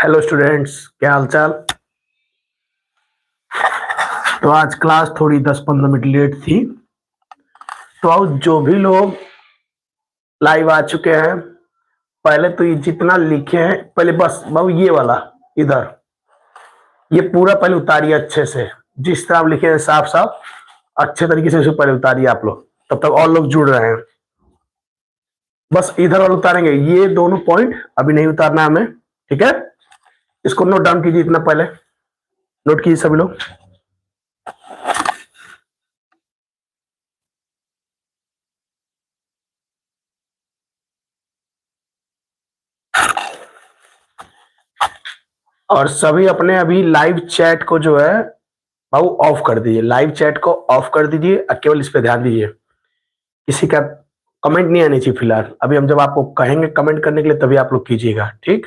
Hello students, क्या हालचाल। तो आज क्लास थोड़ी 10-15 मिनट लेट थी। तो आओ, जो भी लोग लाइव आ चुके हैं, पहले तो ये जितना लिखे हैं पहले बस बाबू ये वाला इधर ये पूरा पहले उतारिए अच्छे से। जिस तरह आप लिखे हैं साफ साफ अच्छे तरीके से उसे पहले उतारिए आप लोग, तब तक और लोग जुड़ रहे हैं। बस इधर वाला उतारेंगे, ये दोनों पॉइंट अभी नहीं उतारना हमें, ठीक है। इसको नोट डाउन कीजिए, इतना पहले नोट कीजिए सभी लोग। और सभी अपने अभी लाइव चैट को जो है भाऊ ऑफ कर दीजिए, लाइव चैट को ऑफ कर दीजिए और केवल इस पे ध्यान दीजिए। किसी का कमेंट नहीं आनी चाहिए फिलहाल। अभी हम जब आपको कहेंगे कमेंट करने के लिए तभी आप लोग कीजिएगा, ठीक।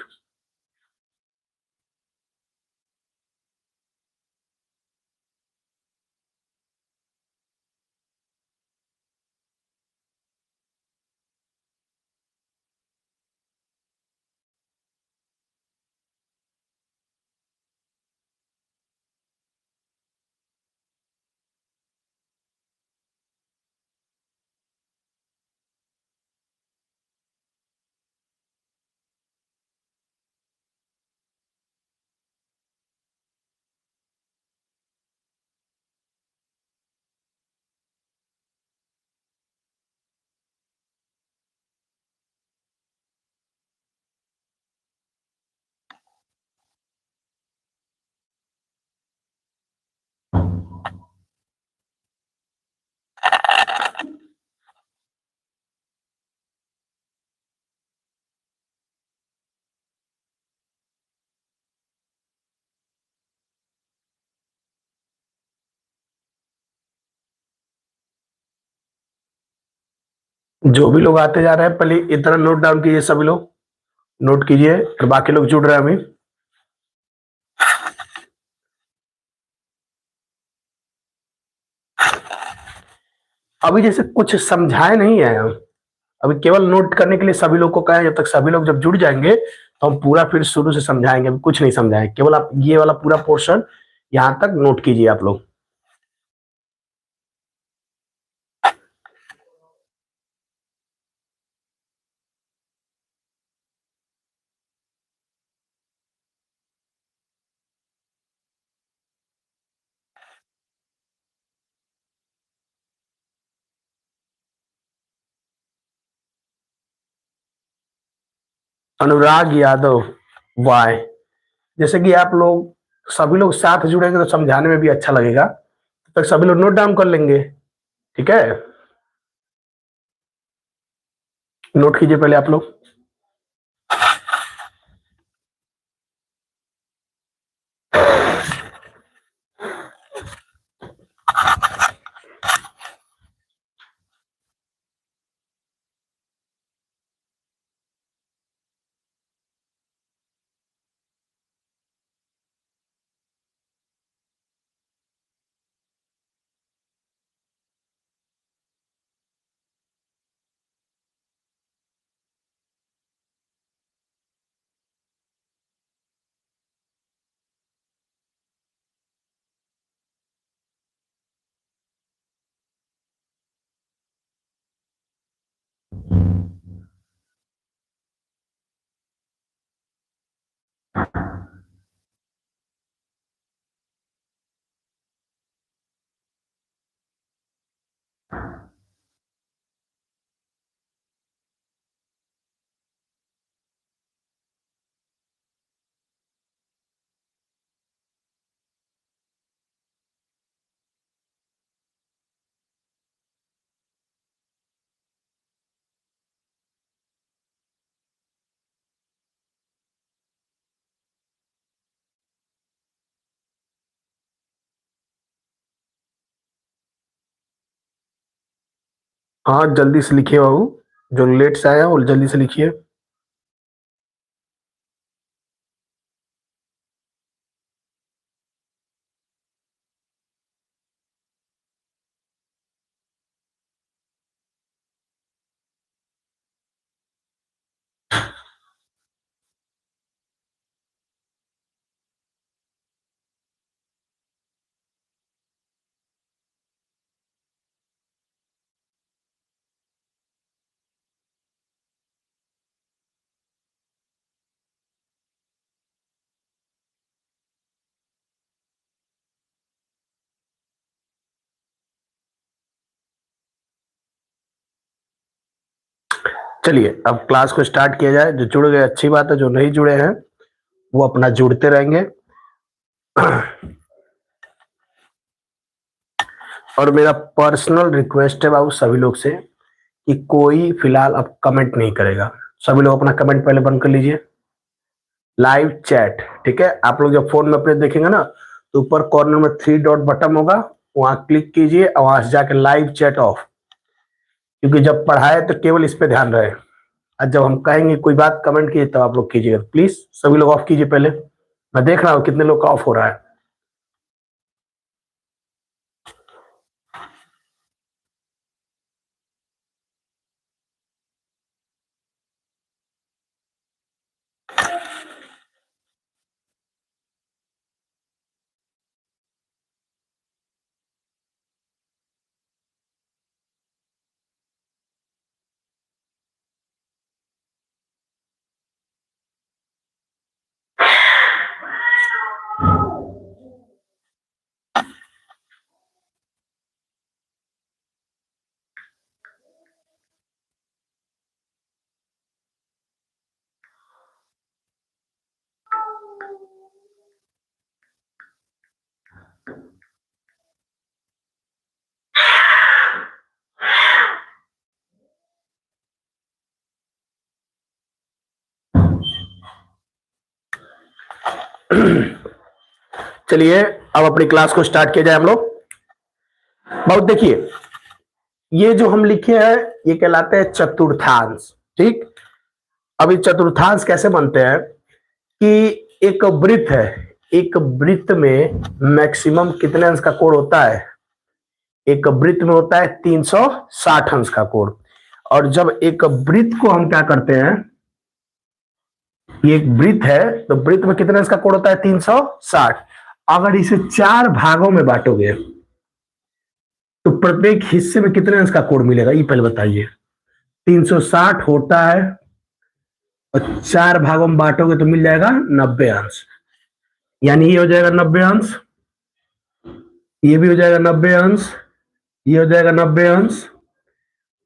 जो भी लोग आते जा रहे हैं पहले इतना नोट डाउन कीजिए, सभी लोग नोट कीजिए और बाकी लोग जुड़ रहे हैं अभी। अभी जैसे कुछ समझाए नहीं है हम, अभी केवल नोट करने के लिए सभी लोग को कहें। जब तक सभी लोग जब जुड़ जाएंगे तो हम पूरा फिर शुरू से समझाएंगे। अभी कुछ नहीं समझाएंगे, केवल आप ये वाला पूरा पोर्शन यहां तक नोट कीजिए आप लोग। अनुराग यादव वाई, जैसे कि आप लोग सभी लोग साथ जुड़ेंगे तो समझाने में भी अच्छा लगेगा। तब तक सभी लोग नोट डाउन कर लेंगे, ठीक है। नोट कीजिए पहले आप लोग। हाँ जल्दी से लिखिए बाबू, जो लेट से आया वो जल्दी से लिखिए। चलिए अब क्लास को स्टार्ट किया जाए। जो जुड़ गए अच्छी बात है, जो नहीं जुड़े हैं वो अपना जुड़ते रहेंगे। और मेरा पर्सनल रिक्वेस्ट है बाबू सभी लोग से कि कोई फिलहाल अब कमेंट नहीं करेगा। सभी लोग अपना कमेंट पहले बंद कर लीजिए। लाइव चैट, ठीक है। आप लोग जब फोन में अपने देखेंगे ना तो ऊपर कॉर्नर में 3 डॉट बटन होगा, वहां क्लिक कीजिए और वहां से जाके लाइव चैट ऑफ, क्योंकि जब पढ़ाए तो केवल इस पे ध्यान रहे। और जब हम कहेंगे कोई बात कमेंट कीजिए तब आप लोग कीजिएगा। प्लीज सभी लोग ऑफ कीजिए पहले। मैं देख रहा हूँ कितने लोग का ऑफ हो रहा है। चलिए अब अपनी क्लास को स्टार्ट किया जाए हम लोग। बहुत देखिए, ये जो हम लिखे हैं ये कहलाते हैं चतुर्थांश, ठीक। अभी चतुर्थांश कैसे बनते हैं कि एक वृत्त है, एक वृत्त में मैक्सिमम कितने अंश का कोण होता है? एक वृत्त में होता है 360 अंश का कोण। और जब एक वृत्त को हम क्या करते हैं, ये एक वृत्त है तो वृत्त में कितने अंश का कोण होता है? 360। अगर इसे 4 भागों में बांटोगे तो प्रत्येक हिस्से में कितने अंश का कोण मिलेगा, ये पहले बताइए। 360 होता है और 4 भागों में बांटोगे तो मिल जाएगा 90 अंश। यानी ये हो जाएगा 90 अंश, ये भी हो जाएगा 90 अंश, ये हो जाएगा 90 अंश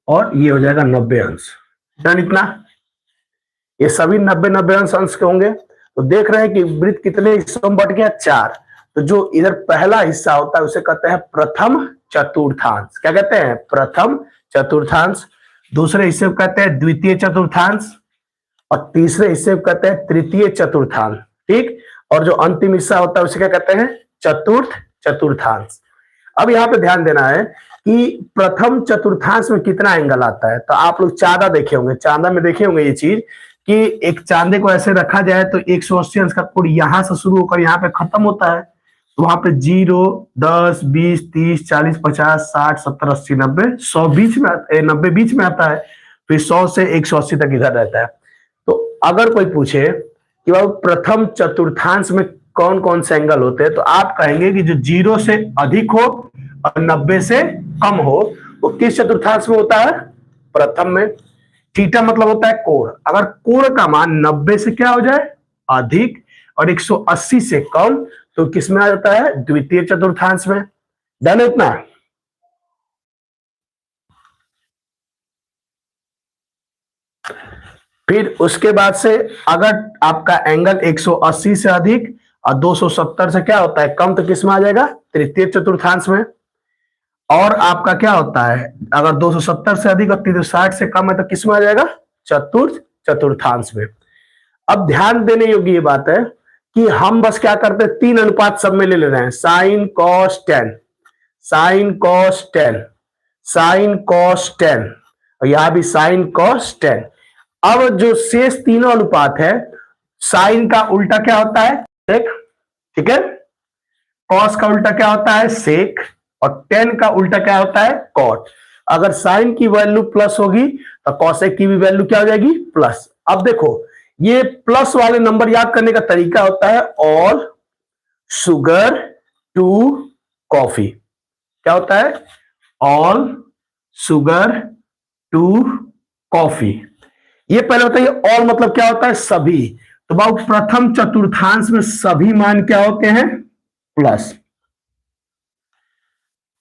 और ये हो जाएगा 90 अंश। डन इतना? ये सभी 90-90 अंश के होंगे। तो देख रहे हैं कि वृत्त कितने हिस्सों में बट गया? 4। तो जो इधर पहला हिस्सा होता है उसे कहते हैं प्रथम चतुर्थांश। क्या कहते हैं? प्रथम चतुर्थांश। दूसरे हिस्से को कहते हैं द्वितीय चतुर्थांश, और तीसरे हिस्से को कहते हैं तृतीय चतुर्थांश। ठीक, और जो अंतिम हिस्सा होता है उसे क्या कहते हैं? चतुर्थ चतुर्थांश। अब यहाँ पे ध्यान देना है कि प्रथम चतुर्थांश में कितना एंगल आता है। तो आप लोग चांदा देखे होंगे, चांदा में देखे होंगे ये चीज कि एक चांदे को ऐसे रखा जाए तो 180 अंश का कोण यहां से शुरू होकर यहाँ पे खत्म होता है। तो वहां पे 0, 10, 20, 30, 40, 50, 60, 70, 80, 90, 100 बीच में 90 बीच में आता है। फिर 100 से 180 तक इधर रहता है। तो अगर कोई पूछे कि बाबू प्रथम चतुर्थांश में कौन कौन से एंगल होते हैं, तो आप कहेंगे कि जो 0 से अधिक हो और 90 से कम हो, वो किस चतुर्थांश में होता है? प्रथम में। थीटा मतलब होता है कोण। अगर कोण का मान 90 से क्या हो जाए? अधिक, और 180 से कम, तो किस में आ जाता है? द्वितीय चतुर्थांश में। डन इतना? फिर उसके बाद से अगर आपका एंगल 180 से अधिक और 270 से क्या होता है? कम, तो किस में आ जाएगा? तृतीय चतुर्थांश में। और आपका क्या होता है? अगर 270 से अधिक और 360 से कम है तो किस में आ जाएगा? चतुर्थ चतुर्थांश में। अब ध्यान देने योग्य ये बात है कि हम बस क्या करते हैं, 3 अनुपात सब में ले रहे हैं, sine cos ten, sign cos ten, sign cos ten, और यहां भी साइन कॉस टेन। अब जो शेष तीनों अनुपात है, साइन का उल्टा क्या होता है? सेक। ठीक है, कॉस का उल्टा क्या होता है? सेक, और टेन का उल्टा क्या होता है? कॉट। अगर साइन की वैल्यू प्लस होगी तो कॉसेक की भी वैल्यू क्या हो जाएगी? प्लस। अब देखो, ये प्लस वाले नंबर याद करने का तरीका होता है ऑल शुगर टू कॉफी। क्या होता है? All sugar to coffee. ये पहले बताइए, ऑल मतलब क्या होता है? सभी। तो बाबू प्रथम चतुर्थांश में सभी मान क्या होते हैं? प्लस।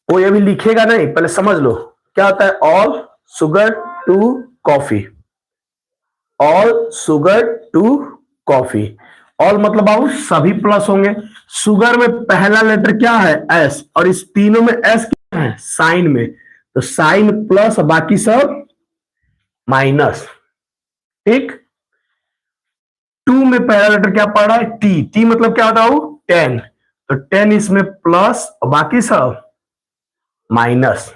कोई अभी लिखेगा नहीं, पहले समझ लो क्या होता है। All sugar to coffee, all sugar to coffee. All मतलब बाबू सभी प्लस होंगे। शुगर में पहला लेटर क्या है? एस, और इस तीनों में एस क्या है? साइन में। तो साइन प्लस और बाकी सब माइनस। ठीक, टू में पहला लेटर क्या पड़ रहा है? टी। टी मतलब क्या होता है? 10। तो 10 इसमें प्लस और बाकी सब माइनस।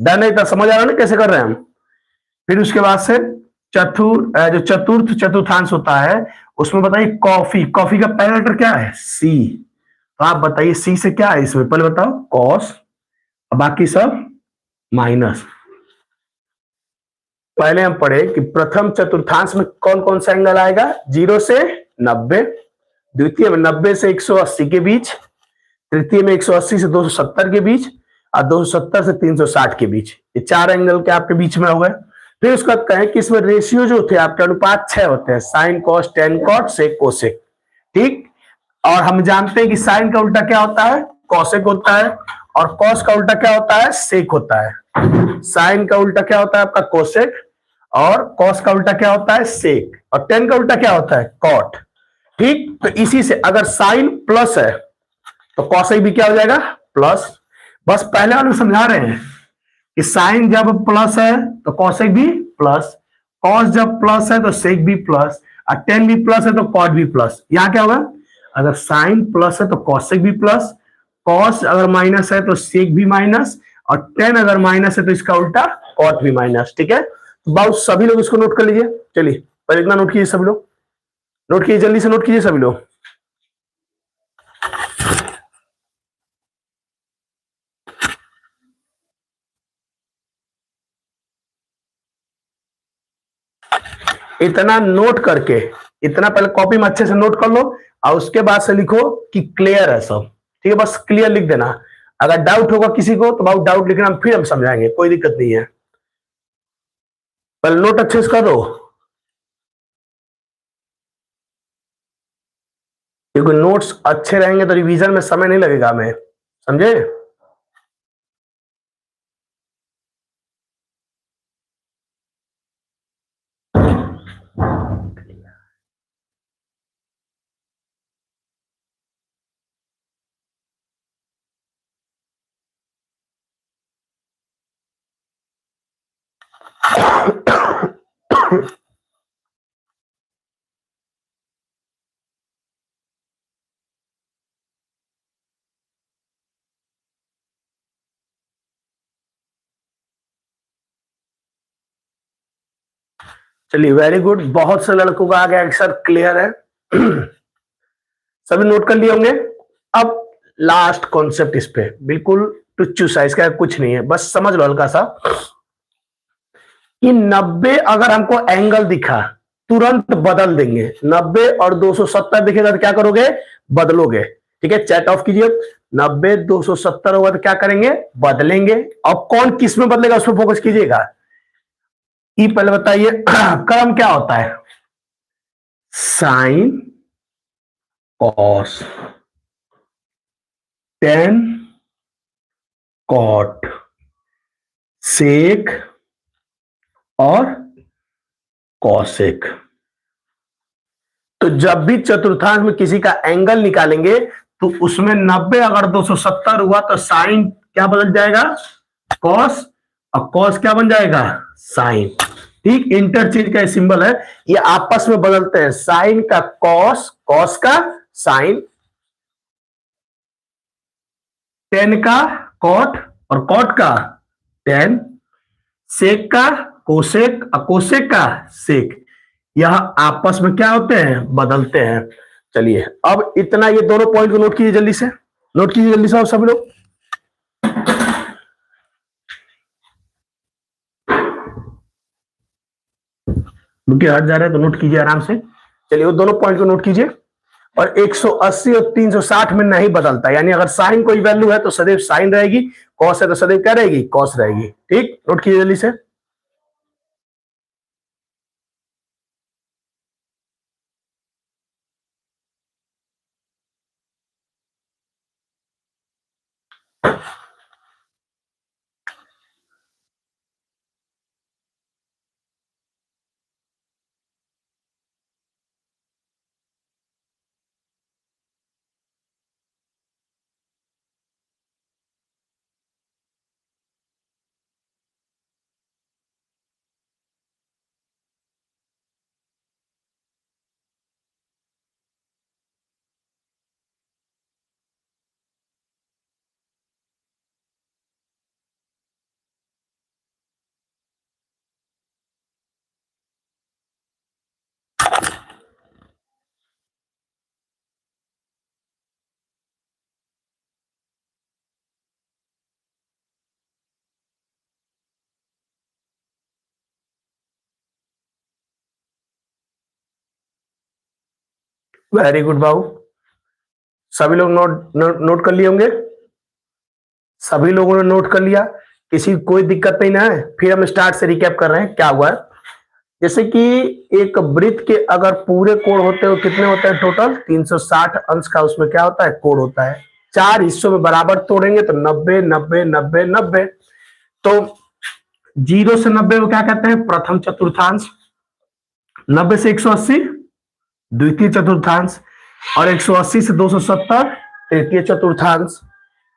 डन है? तो समझ आ रहा है ना कैसे कर रहे हैं हम। फिर उसके बाद से जो चतुर्थ चतुर्थांश होता है उसमें बताइए कॉफी। कॉफी का पहला लेटर क्या है? सी। तो आप बताइए सी से क्या है इसमें? पहले बताओ कॉस, और बाकी सब माइनस। पहले हम पढ़े कि प्रथम चतुर्थांश में कौन कौन सा एंगल आएगा? 0 से 90, द्वितीय में 90 से 180 के बीच, तृतीय में 180 से 270 के बीच, और 270 से 360 के बीच। ये 4 एंगल के आपके बीच में हो गए। फिर उसका कहें कि इसमें रेशियो जो थे आपके अनुपात 6 होते हैं, sine cos tan cot sec cosec. ठीक, और हम जानते हैं कि साइन का उल्टा क्या होता है? कॉसेक होता है, और कॉस का उल्टा क्या होता है? सेक होता है। साइन का उल्टा क्या होता है आपका? कोसेक, और कॉस का उल्टा क्या होता है? सेक, और टेन का उल्टा क्या होता है? कॉट। ठीक, तो इसी से अगर साइन प्लस है तो कॉसेक भी क्या हो जाएगा? प्लस। बस पहले वाले समझा रहे हैं कि साइन जब प्लस है तो कॉसेक भी प्लस, कॉस जब प्लस है तो सेक भी प्लस, और टेन भी प्लस है तो कॉट भी प्लस। यहां क्या होगा? अगर साइन प्लस है तो कॉसेक भी प्लस, कॉस अगर माइनस है तो सेक भी माइनस, और टेन अगर माइनस है तो इसका उल्टा कॉट भी माइनस। ठीक है, तो बहुत सभी लोग इसको नोट कर लीजिए। चलिए पहले इतना नोट कीजिए, सभी लोग नोट कीजिए, जल्दी से नोट कीजिए सभी लोग। इतना नोट करके, इतना पहले कॉपी में अच्छे से नोट कर लो, और उसके बाद से लिखो कि क्लियर है सब। ठीक है, बस क्लियर लिख देना। अगर डाउट होगा किसी को तो बहुत डाउट लिखना, फिर हम समझाएंगे, कोई दिक्कत नहीं है। पहले नोट अच्छे से करो, क्योंकि नोट्स अच्छे रहेंगे तो रिवीजन में समय नहीं लगेगा हमें। समझे? चलिए वेरी गुड, बहुत से लड़कों का आ गया आंसर, क्लियर है। सभी नोट कर लिए होंगे। अब लास्ट कॉन्सेप्ट इस पे बिल्कुल टुच्चू सा, इसका कुछ नहीं है, बस समझ लो हल्का सा कि 90 अगर हमको एंगल दिखा तुरंत बदल देंगे। 90 और 270 दिखेगा तो क्या करोगे, बदलोगे। ठीक है, चैट ऑफ कीजिए। 90 270 होगा तो क्या करेंगे, बदलेंगे। अब कौन किस में बदलेगा उस पर फोकस कीजिएगा। ई पहले बताइए क्रम क्या होता है, sine cos tan cot sec और कॉसेक। तो जब भी चतुर्थांश में किसी का एंगल निकालेंगे तो उसमें 90 अगर 270 हुआ तो साइन क्या बदल जाएगा, कॉस, और कॉस क्या बन जाएगा, साइन। ठीक, इंटरचेंज का सिंबल है, ये आपस में बदलते हैं, साइन का कॉस, कॉस का साइन, टेन का कॉट और कॉट का टेन, सेक का कोसेक और कोसेक का सेक। यह आपस में क्या होते हैं, बदलते हैं। चलिए अब इतना, ये दोनों पॉइंट को नोट कीजिए जल्दी से, नोट कीजिए जल्दी से आप सभी लोग। रुकिए, हट जा रहे हैं तो नोट कीजिए आराम से। चलिए वो दोनों पॉइंट को नोट कीजिए। और 180 और 360 में नहीं बदलता, यानी अगर साइन कोई वैल्यू है तो सदैव साइन रहेगी, कॉस है तो सदैव क्या रहेगी, कॉस रहेगी। ठीक, नोट कीजिए जल्दी से। वेरी गुड बाबू, सभी लोग नोट कर लिए होंगे। सभी लोगों ने नोट कर लिया, किसी कोई दिक्कत नहीं ना है। फिर हम स्टार्ट से रिकैप कर रहे हैं क्या हुआ है। जैसे कि एक वृत्त के अगर पूरे कोण होते हैं, कितने होते हैं टोटल, 360 अंश का उसमें क्या होता है, कोण होता है। 4 हिस्सों में बराबर तोड़ेंगे तो 90 90 90 90। तो 0 से 90 को क्या कहते हैं, प्रथम चतुर्थांश। 90 से 180 द्वितीय चतुर्थांश, और 180 से 270 तृतीय चतुर्थांश,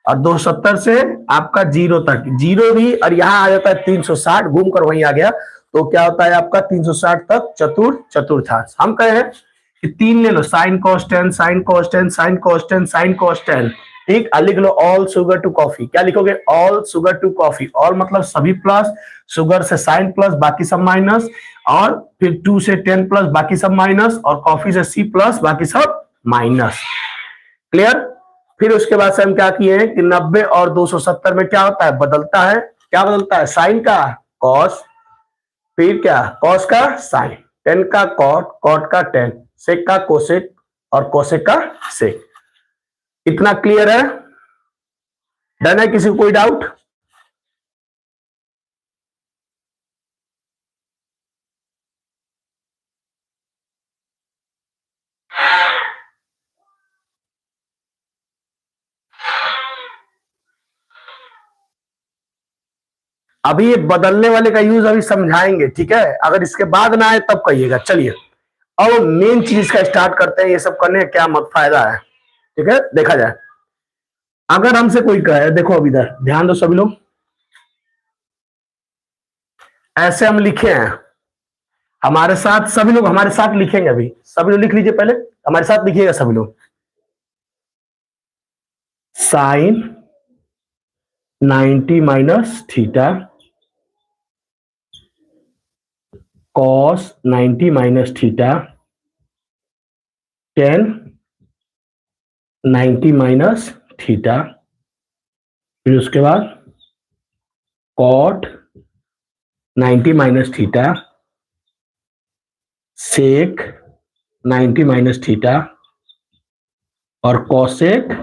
और 270 से आपका 0 तक, 0 भी, और यहां आ जाता है 360, घूम कर वहीं आ गया, तो क्या होता है आपका 360 तक चतुर्थांश। हम कहे हैं कि 3 ले लो, sine cos tan, sine cos tan, sine cos tan, sine cos tan. ठीक, लिख लो ऑल शुगर टू कॉफी। क्या लिखोगे, all sugar to coffee. All मतलब सभी प्लस, शुगर से साइन प्लस बाकी सब माइनस, और फिर 2 से 10 प्लस बाकी सब माइनस, और कॉफी से सी प्लस बाकी सब माइनस। क्लियर। फिर उसके बाद से हम क्या किए हैं कि 90 और 270 में क्या होता है, बदलता है। क्या बदलता है, साइन का कॉस, फिर क्या, कॉस का साइन, टेन का कॉट, कॉट का टेन, सेक का कोसेक, और कोसेक का सेक। इतना क्लियर है, डन है, किसी को कोई डाउट। अभी ये बदलने वाले का यूज अभी समझाएंगे, ठीक है, अगर इसके बाद ना आए तब कहिएगा। चलिए अब मेन चीज का स्टार्ट करते हैं, ये सब करने का क्या मत फायदा है। ठीक है, देखा जाए। अगर हमसे कोई कहे, देखो अब इधर ध्यान दो सभी लोग, ऐसे हम लिखे हैं, हमारे साथ सभी लोग हमारे साथ लिखेंगे, अभी सभी लोग लिख लीजिए, पहले हमारे साथ लिखिएगा सभी लोग। Sine 90 minus theta, cos 90 minus theta, tan 90 minus theta, फिर उसके बाद cot 90 minus theta, sec 90 minus theta और कॉसेक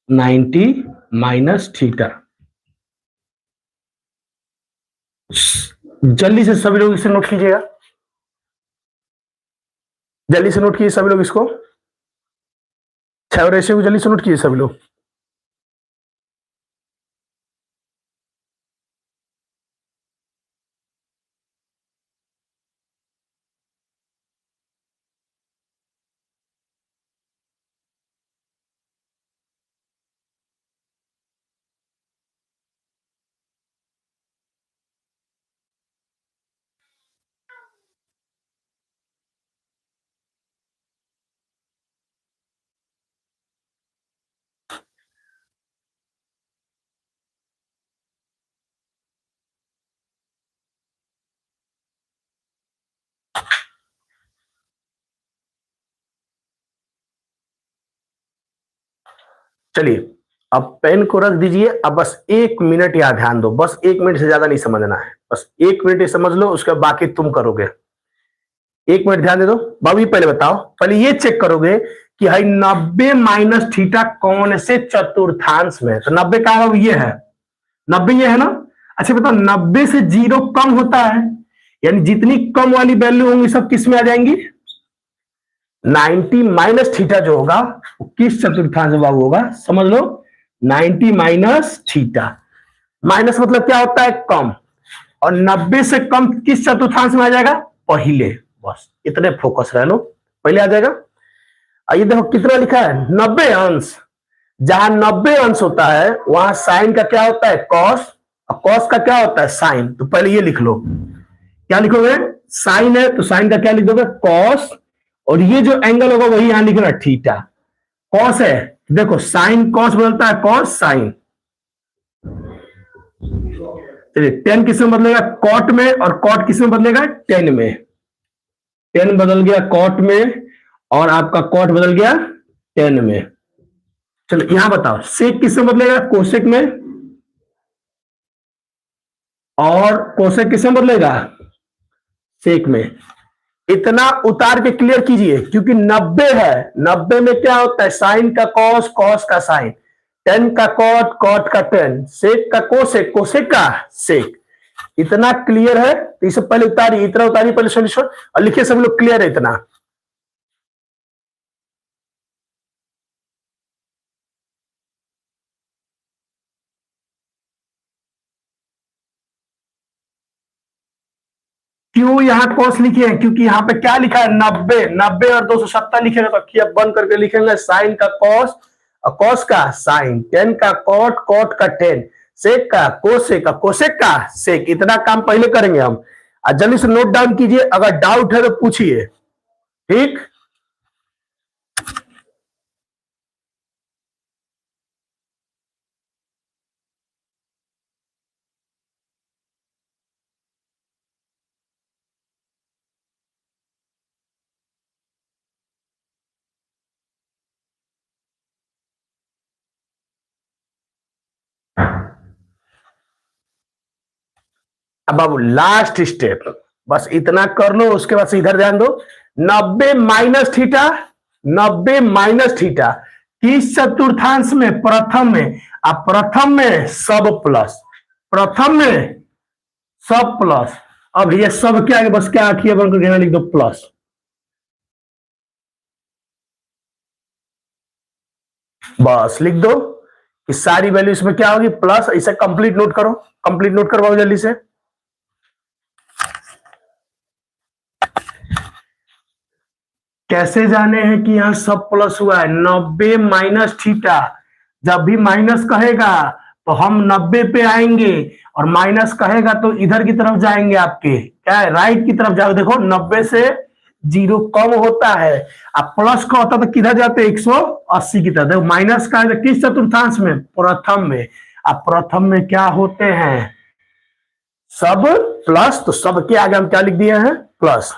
90 माइनस थीटा। जल्दी से सभी लोग इसे नोट कीजिएगा, जल्दी से नोट कीजिए सभी लोग इसको, 6 रेशियो को जल्दी से नोट कीजिए सभी लोग। चलिए अब पेन को रख दीजिए, अब बस 1 मिनट यहाँ ध्यान दो, बस 1 मिनट से ज्यादा नहीं समझना है, बस 1 मिनट ही समझ लो, उसके बाकी तुम करोगे। 1 मिनट ध्यान दे दो। बाबू पहले बताओ, पहले ये चेक करोगे कि भाई 90 माइनस थीटा कौन से चतुर्थांश में, तो 90 का ये है, 90 ये है ना। अच्छा बताओ 90 से 0 कम होता है, यानी जितनी कम वाली वैल्यू होंगी सब किस में आ जाएंगी, 90 माइनस थीटा जो होगा वो किस चतुर्थांश में बाबू होगा, समझ लो 90 माइनस थीटा। माइनस मतलब क्या होता है, कम, और 90 से कम किस चतुर्थांश में आ जाएगा, पहले। बस इतने फोकस रह लो, पहले आ जाएगा। आइए देखो कितना लिखा है, 90 अंश। जहां 90 अंश होता है वहां साइन का क्या होता है, कॉस, और कॉस का क्या होता है, साइन। तो पहले ये लिख लो, क्या लिखोगे, साइन है तो साइन का क्या लिख दोगे, कॉस, और ये जो एंगल होगा वही यहां लिखना थीटा। कॉस है, देखो साइन कॉस बदलता है, कॉस साइन। चलिए टेन किस में बदलेगा, कॉट में, और कॉट किस में बदलेगा, टेन में। टेन बदल गया कॉट में और आपका कॉट बदल गया टेन में। चलो यहां बताओ सेक किस में बदलेगा, कोसेक में, और कोसेक किस में बदलेगा, सेक में। इतना उतार के क्लियर कीजिए, क्योंकि 90 है, 90 में क्या होता है, साइन का कॉस, कॉस का साइन, टेन का कॉट, कॉट का टेन, सेक का कोसेक, कोसेक का सेक। इतना क्लियर है तो इसे पहले उतारिए, इतना उतारिए पहले सोल्यूशन और लिखिए सब लोग, क्लियर है इतना। क्यों यहां कॉस लिखे हैं, क्योंकि यहां पे क्या लिखा है, 90, 90 और 270 लिखेंगे तो अखियां बंद करके लिखेंगे, साइन का कॉस और कॉस का साइन, टेन का कॉट, कॉट का टेन, सेक का कोसेक का, कोसेक का सेक। इतना काम पहले करेंगे हम। जल्दी से नोट डाउन कीजिए, अगर डाउट है तो पूछिए, ठीक। अब अब लास्ट स्टेप, बस इतना कर लो, उसके बाद से इधर ध्यान दो। 90 माइनस थीटा, 90 माइनस थीटा किस चतुर्थांश में, प्रथम में। अब प्रथम में सब प्लस, प्रथम में सब प्लस। अब ये सब क्या है, बस क्या आखिर बनकर कहना, लिख दो प्लस। बस लिख दो कि सारी वैल्यू इसमें क्या होगी, प्लस। इसे कंप्लीट नोट करो, कंप्लीट नोट करवाओ जल्दी से। कैसे जाने हैं कि यहां सब प्लस हुआ है, 90 माइनस थीटा, जब भी माइनस कहेगा तो हम 90 पे आएंगे और माइनस कहेगा तो इधर की तरफ जाएंगे, आपके क्या है राइट की तरफ जाओ। देखो 90 से 0 कम होता है, अब प्लस का होता तो किधर जाते 180 की तरफ। देखो माइनस का है किस चतुर्थांश में, प्रथम में। अब प्रथम में क्या होते हैं, सब प्लस, तो सब के आगे हम क्या लिख दिए हैं, प्लस।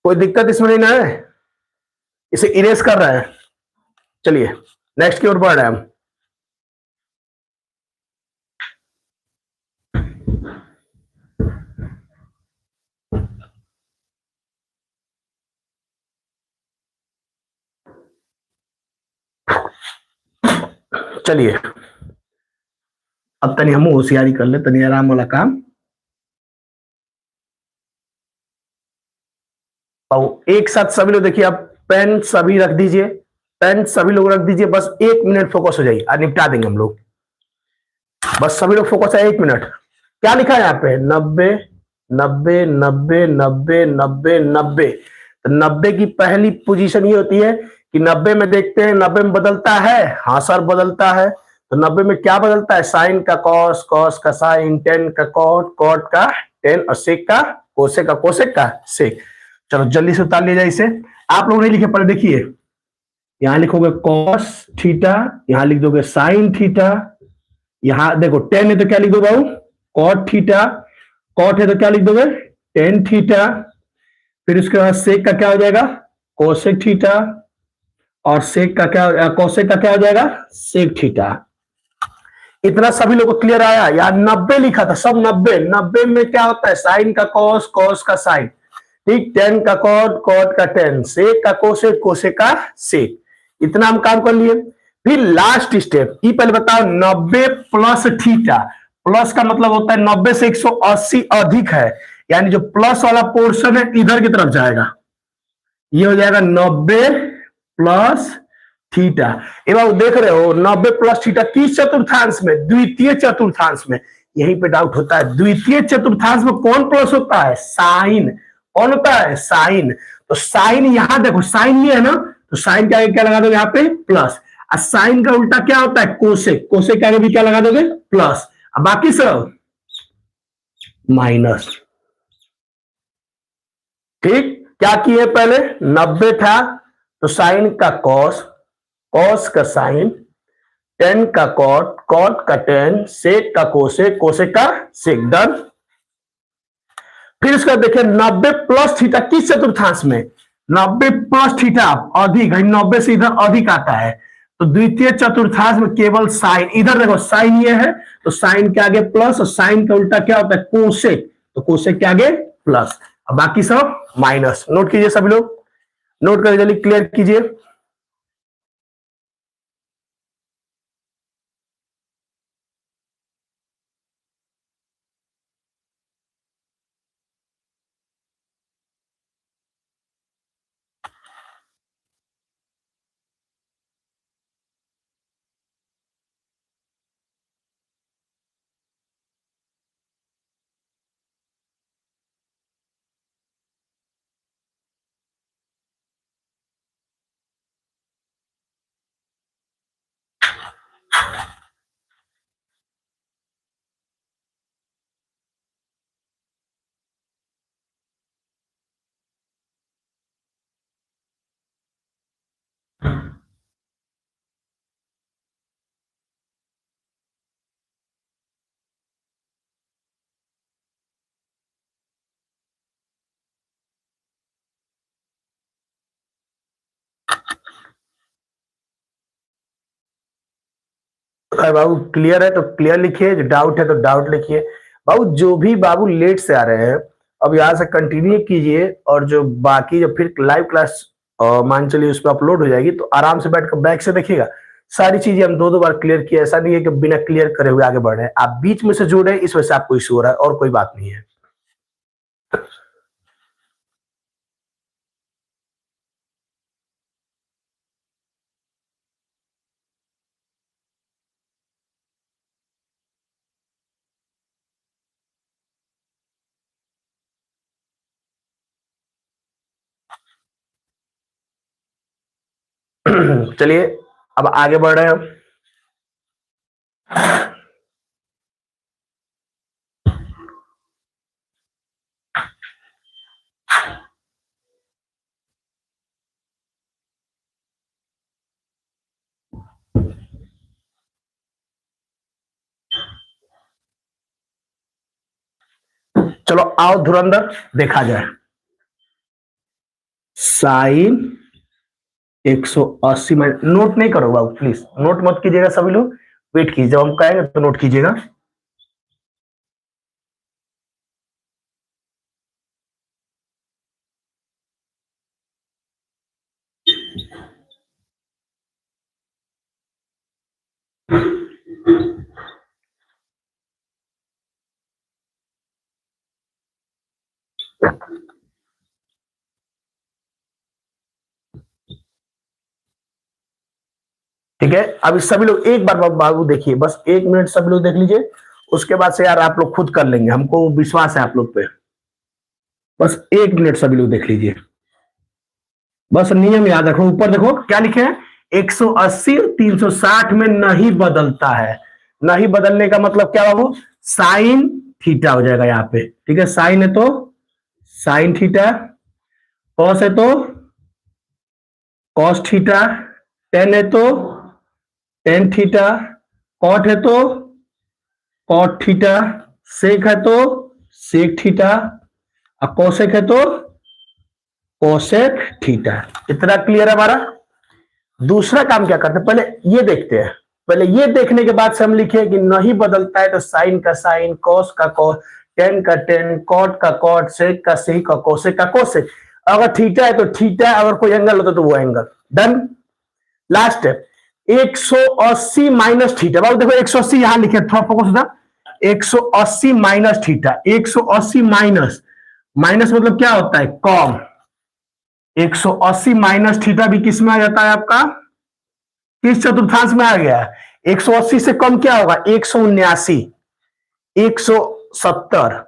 कोई दिक्कत इसमें नहीं ना है, इसे इरेज कर रहे हैं। चलिए नेक्स्ट की ओर बढ़ रहे हैं हम। चलिए अब तनी हम होशियारी कर ले, तनी आराम वाला काम। और एक साथ सभी लोग देखिए, आप पेन सभी रख दीजिए, पेन सभी लोग रख दीजिए, बस 1 मिनट फोकस हो जाइए और निपटा देंगे हम लोग। बस सभी लोग फोकस है, 1 मिनट। क्या लिखा है यहाँ पे, 90 90 90 90 90 90। तो 90 की पहली पोजीशन ये होती है कि 90 में देखते हैं, 90 में बदलता है, हाँ सर बदलता है। तो 90 में क्या बदलता है, साइन का कॉस, कॉस का साइन, टेन का कॉट, कॉट का टेन और सेक का कोसेक का, कोसेक का सेक। चलो जल्दी से उतार लिया जाए इसे। आप लोग नहीं लिखे, पहले देखिए, यहां लिखोगे कॉस थीटा, यहां लिख दोगे साइन थीटा, यहां देखो टेन है तो क्या लिख दो बाबू, कॉट थीटा, कॉट है तो क्या लिख दोगे, टेन थीटा। फिर उसके बाद सेक का क्या हो जाएगा, कोसेक थीटा, और सेक का क्या, कोसेक का क्या हो जाएगा, सेक थीटा। इतना सभी लोगों को क्लियर आया। यार 90 लिखा था, सब 90। 90 में क्या होता है, साइन का कॉस, कॉस का साइन, ठीक, टेन का कॉट, कॉट का टेन, सेक का कोसेक, कोसेक का सेक। इतना हम काम कर लिए। फिर लास्ट स्टेप, ये पहले बताओ, 90 प्लस थीटा। प्लस का मतलब होता है 90 से 180 अधिक है, यानी जो प्लस वाला पोर्शन है इधर की तरफ जाएगा, ये हो जाएगा 90 प्लस थीटा। ये बाबू देख रहे हो, 90 प्लस थीटा किस चतुर्थांश में, द्वितीय चतुर्थांश में। यहीं पे डाउट होता है, द्वितीय चतुर्थांश में कौन प्लस होता है, साइन। कौन होता है, साइन। तो साइन यहां देखो, साइन ये है ना, तो साइन के आगे क्या लगा दोगे, यहाँ पे प्लस। और साइन का उल्टा क्या होता है, कोसेक। कोसेक के आगे भी क्या लगा दोगे, प्लस। अब बाकी सब माइनस। ठीक, क्या किए पहले, 90 था तो साइन का कॉस, कॉस का साइन, टेन का कॉट, कॉट का टेन, सेक का कोसेक, कोसेक का सेक, डन। फिर इसका देखिए 90 प्लस थीटा किस चतुर्थांश में, 90 प्लस थीटा अधिक, 90 से इधर अधिक आता है, तो द्वितीय चतुर्थांश में केवल साइन। इधर देखो साइन ये है, तो साइन के आगे प्लस, और साइन का उल्टा क्या होता है, कोसेक, तो कोसेक के आगे प्लस, और बाकी सब माइनस। नोट कीजिए सभी लोग, नोट करके जल्दी क्लियर कीजिए। अरे बाबू क्लियर है तो क्लियर लिखिए, जो डाउट है तो डाउट लिखिए। बाबू जो भी बाबू लेट से आ रहे हैं, अब यहाँ से कंटिन्यू कीजिए, और जो बाकी जो फिर लाइव क्लास मान चलिए उस पर अपलोड हो जाएगी, तो आराम से बैठकर बैक से देखिएगा। सारी चीजें हम दो दो बार क्लियर किए, ऐसा नहीं है कि बिना क्लियर करे हुए आगे बढ़ रहे हैं। आप बीच में से जुड़ रहे हैं, इस वजह से आपको इश्यू हो रहा है, और कोई बात नहीं है। चलिए अब आगे बढ़ रहे हैं हम। चलो आओ धुरंधर देखा जाए। साइन 180 में नोट नहीं करो बाबू, प्लीज नोट मत कीजिएगा सभी लोग, वेट कीजिए, जब हम कहेंगे तो नोट कीजिएगा। ठीक है, अभी सभी लोग एक बार बाबू देखिए, बस 1 मिनट सभी लोग देख लीजिए, उसके बाद से यार आप लोग खुद कर लेंगे, हमको विश्वास है आप लोग पे। बस 1 मिनट सभी लोग देख लीजिए, बस नियम याद रखो। ऊपर देखो क्या लिखे हैं, 180 और 360 में नहीं बदलता है। नहीं बदलने का मतलब क्या बाबू, साइन थीटा हो जाएगा यहाँ पे। ठीक है, साइन है तो साइन थीटा, कॉस है तो कॉस थीटा, टेन है तो टेन थीटा, कॉट है तो कॉट थीटा, सेक है तो सेक थीटा, और कोसेक है तो कोसेक थीटा। इतना क्लियर है हमारा। दूसरा काम क्या करते हैं, पहले ये देखते हैं। पहले ये देखने के बाद से हम लिखे कि नहीं बदलता है तो साइन का साइन, कॉस का कॉस, टेन का टेन, कॉट का कॉट, सेक का सेक, कोसेक का कोसेक। अगर थीटा है तो थीटा, अगर कोई एंगल होता तो वो एंगल। डन। लास्ट है 180 माइनस थीटा। बाबू देखो 180 यहां लिखे, थोड़ा फोकस था। 180 माइनस थीटा, 180 माइनस, माइनस मतलब क्या होता है, कॉम। 180 माइनस थीटा भी किस में आ जाता है आपका, किस चतुर्थांश में आ गया। 180 से कम क्या होगा, 179, 170,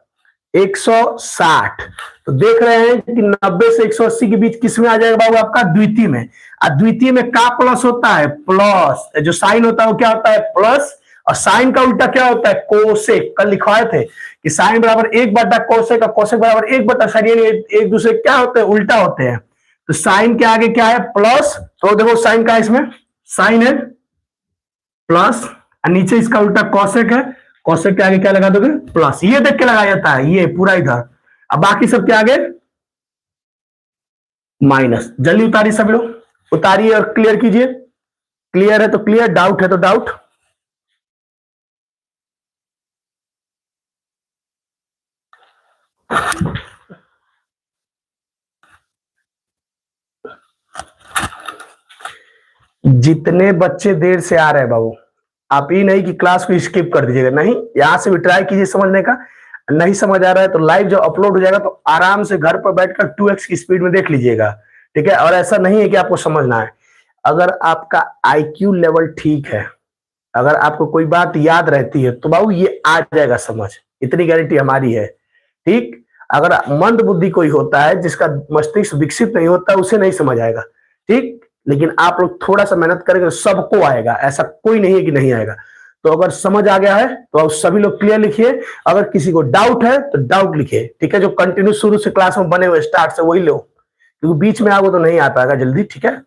160। तो देख रहे हैं कि 90 से 180 के बीच किस में आ जाएगा बाबू, आपका द्वितीय में। और द्वितीय में का प्लस होता है, प्लस, जो साइन होता है वो क्या होता है, प्लस। और साइन का उल्टा क्या होता है, कोसेक। कल लिखवाए थे कि साइन बराबर 1 बटा कोसेक, और कोसेक बराबर 1 बटा साइन, एक दूसरे क्या होते हैं, उल्टा होते हैं। तो साइन के आगे क्या है, प्लस। तो देखो साइन का इसमें साइन है प्लस, और नीचे इसका उल्टा कौशिक है, कौशिक के आगे क्या लगा दोगे, प्लस। ये देख के लगाया जाता है, ये पूरा इधर। अब बाकी सब के आगे माइनस। जल्दी उतारिए सभी लोग, उतारिए और क्लियर कीजिए। क्लियर है तो क्लियर, डाउट है तो डाउट। जितने बच्चे देर से आ रहे हैं बाबू, आप ही नहीं कि क्लास को स्किप कर दीजिएगा, नहीं, यहां से भी ट्राई कीजिए समझने का। नहीं समझ आ रहा है तो लाइव जब अपलोड हो जाएगा तो आराम से घर पर बैठकर 2x की स्पीड में देख लीजिएगा। ठीक है, और ऐसा नहीं है कि आपको समझना है। अगर आपका आईक्यू लेवल ठीक है, अगर आपको कोई बात याद रहती है तो बाबू ये आ जाएगा समझ, इतनी गारंटी हमारी है। ठीक, अगर मंद बुद्धि कोई होता है, जिसका मस्तिष्क विकसित नहीं होता, उसे नहीं समझ आएगा। ठीक, लेकिन आप लोग थोड़ा सा मेहनत करेंगे तो सबको आएगा, ऐसा कोई नहीं है कि नहीं आएगा। तो अगर समझ आ गया है तो आप सभी लोग क्लियर लिखिए। अगर किसी को डाउट है तो डाउट लिखिए। ठीक है, जो कंटिन्यू शुरू से क्लास में बने हुए स्टार्ट से वही लो, क्योंकि बीच में आओगे तो नहीं आ पाएगा जल्दी। ठीक है,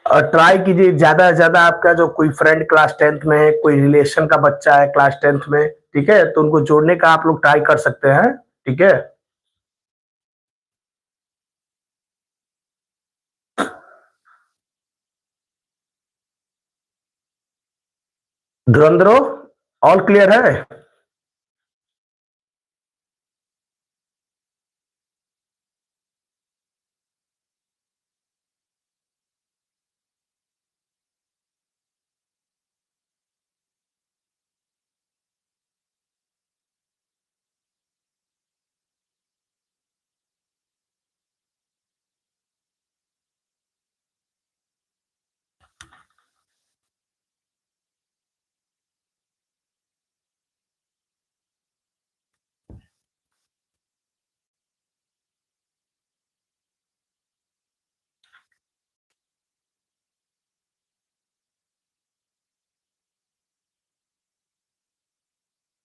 और ट्राई कीजिए ज्यादा से ज्यादा, आपका जो कोई फ्रेंड क्लास 10th में है, कोई रिलेशन का बच्चा है क्लास 10th में, ठीक है, तो उनको जोड़ने का आप लोग ट्राई कर सकते हैं। ठीक है, धुरंधरो ऑल क्लियर है।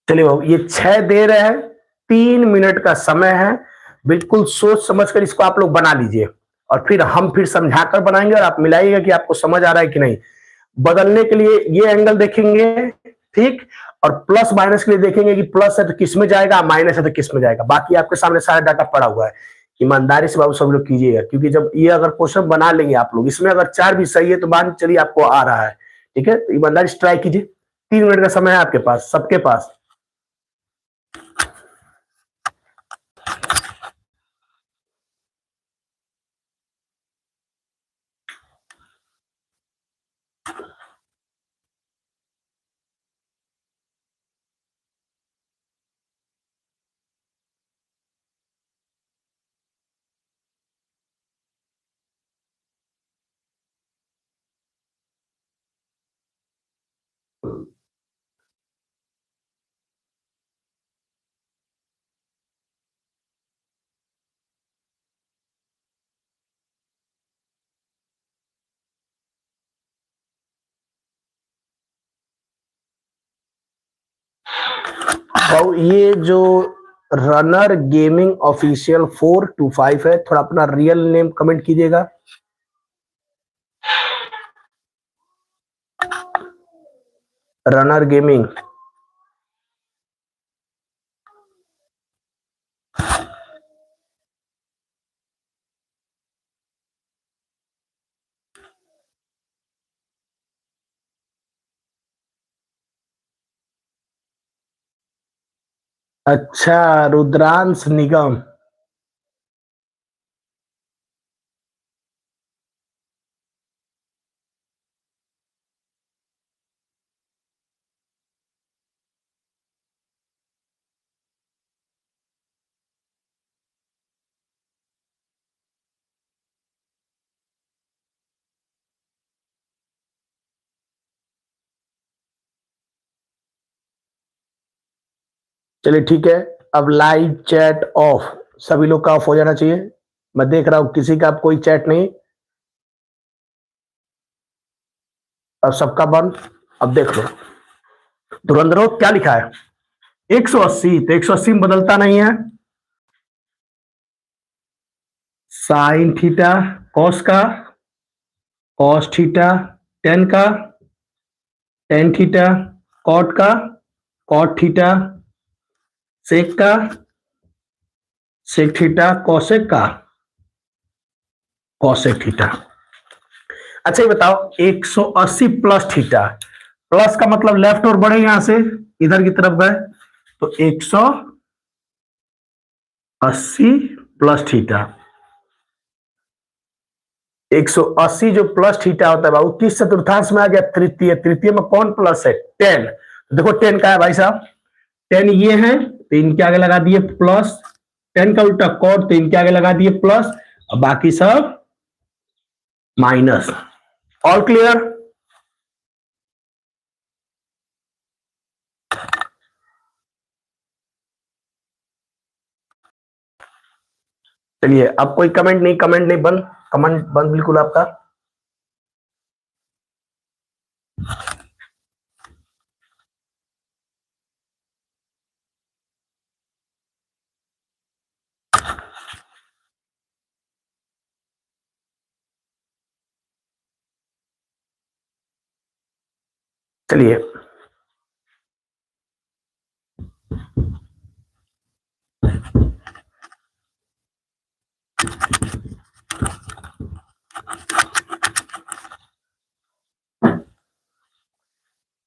चलिए बाबू, ये 6 दे रहे हैं, 3 मिनट का समय है, बिल्कुल सोच समझ कर इसको आप लोग बना लीजिए और फिर समझाकर बनाएंगे और आप मिलाइएगा कि आपको समझ आ रहा है कि नहीं। बदलने के लिए ये एंगल देखेंगे, ठीक, और प्लस माइनस के लिए देखेंगे कि प्लस है तो किस में जाएगा, माइनस है तो किस में जाएगा। बाकी आपके सामने सारा डाटा पड़ा हुआ है। ईमानदारी से बाबू सब लोग कीजिएगा, क्योंकि जब ये अगर क्वेश्चन बना लेंगे आप लोग, इसमें अगर 4 भी सही है तो मान चलिए आपको आ रहा है, ठीक है, तो ईमानदारी से ट्राई कीजिए। 3 मिनट का समय है आपके पास, सबके पास। और ये जो रनर गेमिंग ऑफिशियल 425 है, थोड़ा अपना रियल नेम कमेंट कीजिएगा। रनर गेमिंग, अच्छा, रुद्रांश निगम। चलिए ठीक है, अब लाइव चैट ऑफ, सभी लोग का ऑफ हो जाना चाहिए। मैं देख रहा हूं किसी का अब कोई चैट नहीं, अब सबका बंद। अब देख लो धुरंधरो क्या लिखा है, 180, तो 180 में बदलता नहीं है। साइन थीटा कॉस का, कॉस थीटा टेन का, टेन थीटा कॉट का, कॉट थीटा सेक का, सेक थीटा कॉसेक का, कॉसेक थीटा। अच्छा ये बताओ, 180 प्लस थीटा, प्लस का मतलब लेफ्ट और बढ़े यहां से इधर की तरफ गए, तो 180 प्लस थीटा। 180 जो प्लस थीटा होता है बाबू, किस चतुर्थांश में आ गया, तृतीय। तृतीय में कौन प्लस है, 10। देखो 10 का है भाई साहब, 10 ये है तो इनके आगे लगा दिए प्लस, 10 का उल्टा कॉट तो इनके आगे लगा दिए प्लस, और बाकी सब माइनस। All clear. चलिए अब कोई कमेंट नहीं, कमेंट नहीं, बंद, कमेंट बंद बिल्कुल आपका। चलिए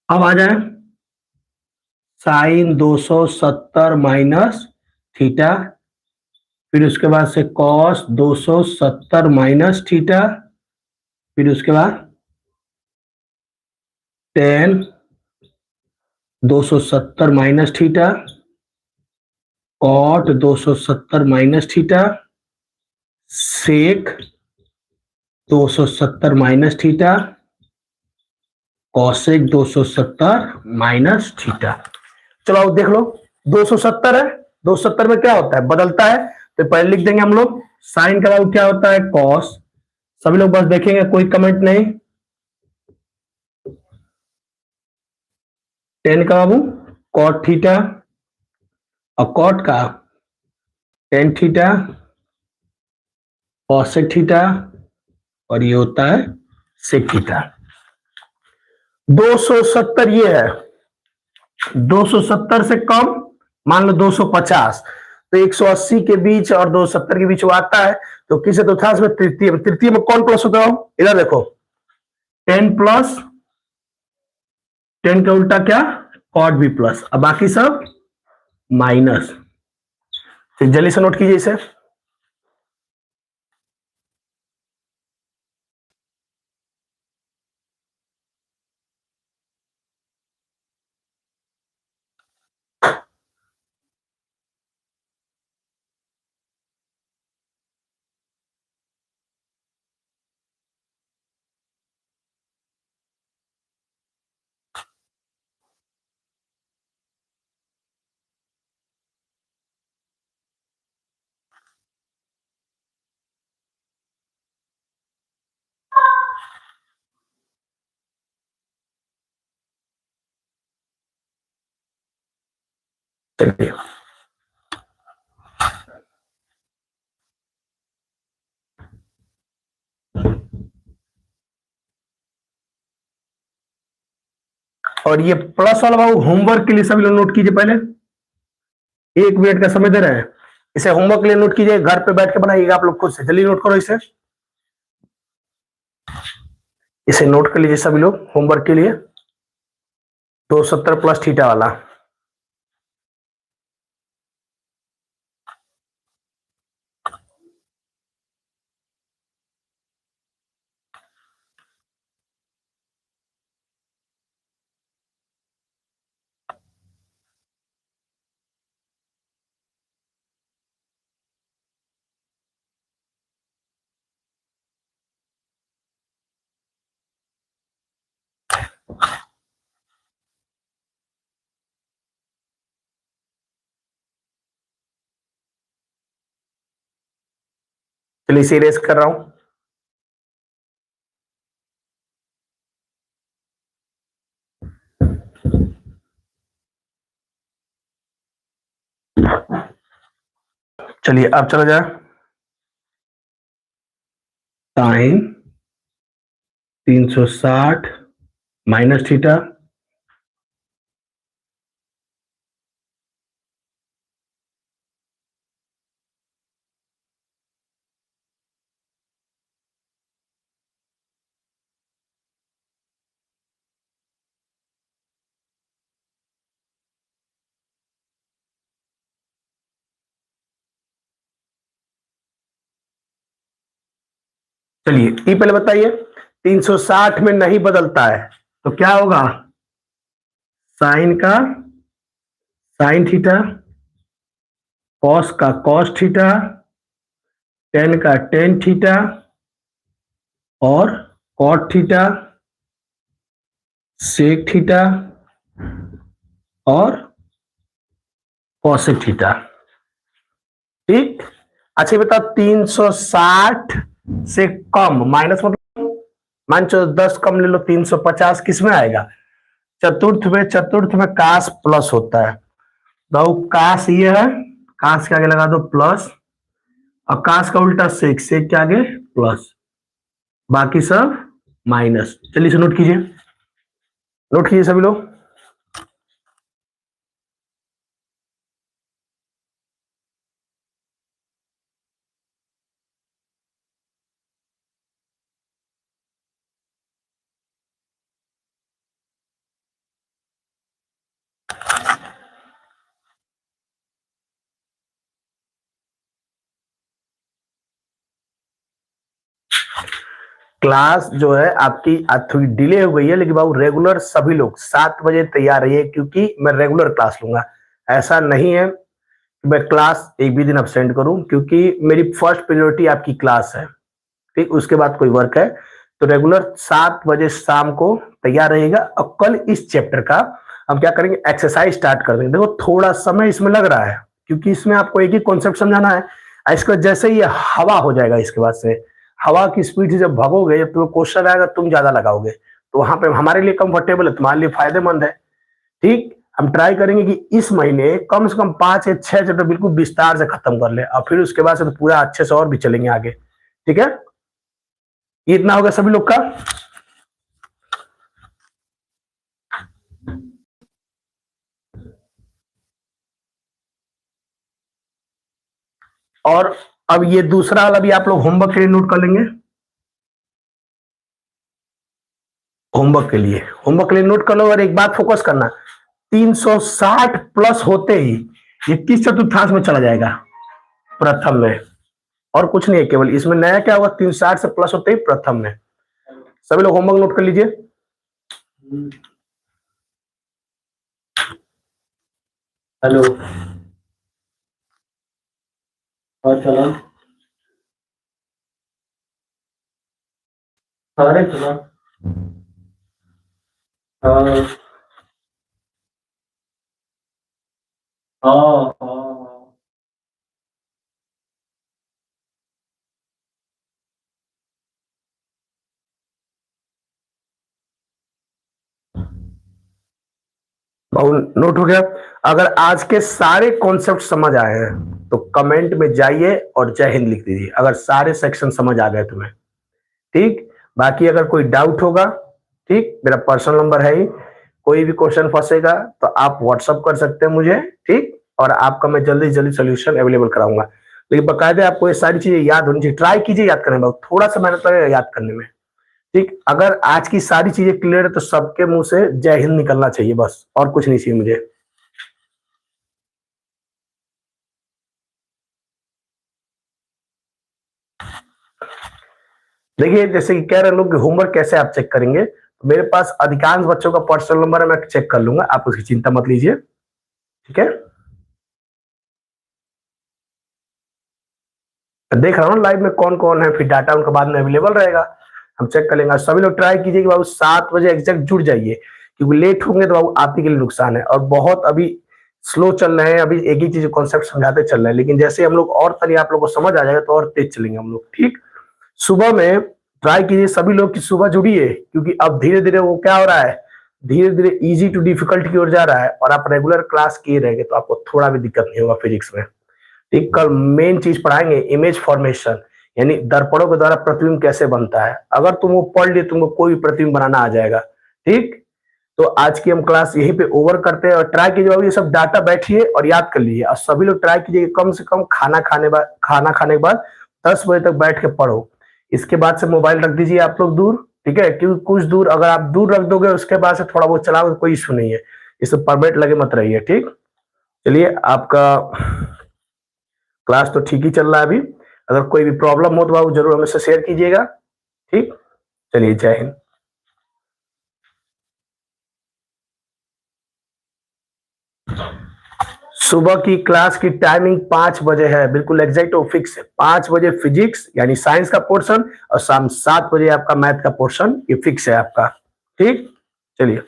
अब आ जाए, साइन 270 माइनस थीटा, फिर उसके बाद से कॉस 270 माइनस थीटा, फिर उसके बाद tan 270 minus theta, cot 270 minus theta, sec 270 minus theta, cosec 270 minus theta. चलो अब देख लो, 270 है, 270 में क्या होता है, बदलता है, तो पहले लिख देंगे हम लोग, साइन का वैल्यू क्या होता है, कॉस। सभी लोग बस देखेंगे, कोई कमेंट नहीं। 10 का बाबू कॉट थीटा और कॉट का टेन थीटा कॉसेक थीटा और ये होता है सेक थीटा। 270 ये है, 270 से कम मान लो 250, तो 180 के बीच और 270 के बीच वो आता है, तो किस चतुर्थांश में? तृतीय में। तृतीय में कौन प्लस होता है? इधर देखो 10 प्लस 10 का उल्टा क्या? कॉट बी प्लस, अब बाकी सब माइनस। तो जल्दी से नोट कीजिए इसे। चलिए और ये प्लस वाला बाबू होमवर्क के लिए सभी लोग नोट कीजिए। पहले 1 मिनट का समय दे रहे हैं, इसे होमवर्क के लिए नोट कीजिए, घर पे बैठ के बनाइएगा आप लोग खुद से। जल्दी नोट करो इसे, इसे नोट कर लीजिए सभी लोग होमवर्क के लिए। 270 प्लस थीटा वाला। चलिए इसे इरेज कर रहा हूं। चलिए अब चला जाए साइन 360 माइनस थीटा चलिए ये पहले बताइए 360 में नहीं बदलता है तो क्या होगा? साइन का साइन थीटा, कॉस का कॉस थीटा, टेन का टेन थीटा और कॉट थीटा, सेक थीटा और कॉसेक थीटा। ठीक, अच्छा बताओ 360 से कम माइनस मतलब मान चलो 10 कम ले लो 350 किस में आएगा? चतुर्थ में। चतुर्थ में कास प्लस होता है, तो कास ये है, कास के आगे लगा दो प्लस और कास का उल्टा सेक, सेक के आगे प्लस, बाकी सब माइनस। चलिए इसे नोट कीजिए, नोट कीजिए सभी लोग। क्लास जो है आपकी आज थोड़ी डिले हो गई है, लेकिन बाबू रेगुलर सभी लोग 7 बजे तैयार रहिए, क्योंकि मैं रेगुलर क्लास लूंगा। ऐसा नहीं है कि मैं क्लास एक भी दिन अपसेंट करूं, क्योंकि मेरी फर्स्ट प्रायोरिटी आपकी क्लास है। ठीक, उसके बाद कोई वर्क है, तो रेगुलर 7 बजे शाम को तैयार रहेगा। और कल इस चैप्टर का हम क्या करेंगे, एक्सरसाइज स्टार्ट कर देंगे। देखो थोड़ा समय इसमें लग रहा है, क्योंकि इसमें आपको एक ही कॉन्सेप्ट समझाना है। इसके बाद जैसे ही हवा हो जाएगा, इसके बाद से हवा की स्पीड से जब भगोगे, जब तुम्हें क्वेश्चन आएगा तुम ज्यादा लगाओगे, तो वहां पे हमारे लिए कंफर्टेबल है, तुम्हारे लिए फायदेमंद है। ठीक, हम ट्राई करेंगे कि इस महीने कम से कम 5 या 6 चैप्टर बिल्कुल विस्तार से खत्म कर ले, और फिर उसके बाद से तो पूरा अच्छे से और भी चलेंगे आगे। ठीक है, ये इतना होगा सभी लोग का। और अब ये दूसरा वाला भी आप लोग होमवर्क के लिए नोट कर लेंगे। होमवर्क के लिए नोट कर लो, और एक बात फोकस करना, 360 प्लस होते ही ये 30 चतुर्थांश में चला जाएगा प्रथम में, और कुछ नहीं है, केवल इसमें नया क्या होगा, 360 से प्लस होते ही प्रथम में। सभी लोग होमवर्क नोट कर लीजिए। हेलो, और चला अरे चला। हाँ हाँ हाँ। बहुत नोट हो गया। अगर आज के सारे कॉन्सेप्ट समझ आए हैं तो कमेंट में जाइए और जय हिंद लिख दीजिए, अगर सारे सेक्शन समझ आ गए तुम्हें। ठीक, बाकी अगर कोई डाउट होगा, ठीक, मेरा पर्सनल नंबर है ही, कोई भी क्वेश्चन फंसेगा तो आप व्हाट्सअप कर सकते हैं मुझे। ठीक, और आपका मैं जल्दी से जल्दी सोल्यूशन अवेलेबल कराऊंगा। लेकिन बकायदे आपको ये सारी चीजें याद होनी चाहिए, ट्राई कीजिए याद करने में, थोड़ा सा मेहनत लगेगा याद करने में। ठीक, अगर आज की सारी चीजें क्लियर है तो सबके मुंह से जय हिंद निकलना चाहिए, बस और कुछ नहीं चाहिए मुझे। देखिए, जैसे कि कह रहे लोग कि होमवर्क कैसे आप चेक करेंगे, तो मेरे पास अधिकांश बच्चों का पर्सनल नंबर है, मैं चेक कर लूंगा, आप उसकी चिंता मत लीजिए। ठीक है, देख रहा हूँ लाइव में कौन कौन है, फिर डाटा उनका बाद में अवेलेबल रहेगा, हम चेक कर लेंगे। सभी लोग ट्राई कीजिए कि बाबू 7 बजे एग्जैक्ट जुड़ जाइए, क्योंकि लेट होंगे तो बाबू आप ही के लिए नुकसान है, और बहुत अभी स्लो चल रहे हैं, अभी एक ही चीज कॉन्सेप्ट समझाते चल रहे हैं, लेकिन जैसे हम लोग और तरीके आप लोग को समझ आ जाएगा तो और तेज चलेंगे हम लोग। ठीक, सुबह में ट्राई कीजिए सभी लोग की सुबह जुड़िए, क्योंकि अब धीरे धीरे वो क्या हो रहा है, धीरे धीरे इजी टू डिफिकल्ट की ओर जा रहा है, और आप रेगुलर क्लास किए रहेंगे तो आपको थोड़ा भी दिक्कत नहीं होगा फिजिक्स में। ठीक, कल मेन चीज पढ़ाएंगे इमेज फॉर्मेशन, यानी दर्पणों के द्वारा प्रतिबिंब कैसे बनता है। अगर तुम वो पढ़ लिए तुमको कोई भी प्रतिबिंब बनाना आ जाएगा। ठीक, तो आज की हम क्लास यहीं पे ओवर करते हैं, और ट्राई कीजिए बाबू ये सब डाटा बैठिए और याद कर लीजिए, और सभी लोग ट्राई कीजिए कम से कम खाना खाने के बाद 10 बजे तक बैठ के पढ़ो। इसके बाद से मोबाइल रख दीजिए आप लोग दूर। ठीक है, क्योंकि कुछ दूर अगर आप दूर रख दोगे उसके बाद से थोड़ा बहुत चलाओगे कोई इशू नहीं है, इसे परमानेंट लगे मत रहिए। ठीक, चलिए, आपका क्लास तो ठीक ही चल रहा है अभी, अगर कोई भी प्रॉब्लम हो तो बाबू जरूर हमें से शेयर कीजिएगा। ठीक, चलिए, जय हिंद। सुबह की क्लास की टाइमिंग 5 बजे है, बिल्कुल एग्जैक्ट और फिक्स है। 5 बजे फिजिक्स यानी साइंस का पोर्शन, और शाम 7 बजे आपका मैथ का पोर्शन, ये फिक्स है आपका। ठीक, चलिए।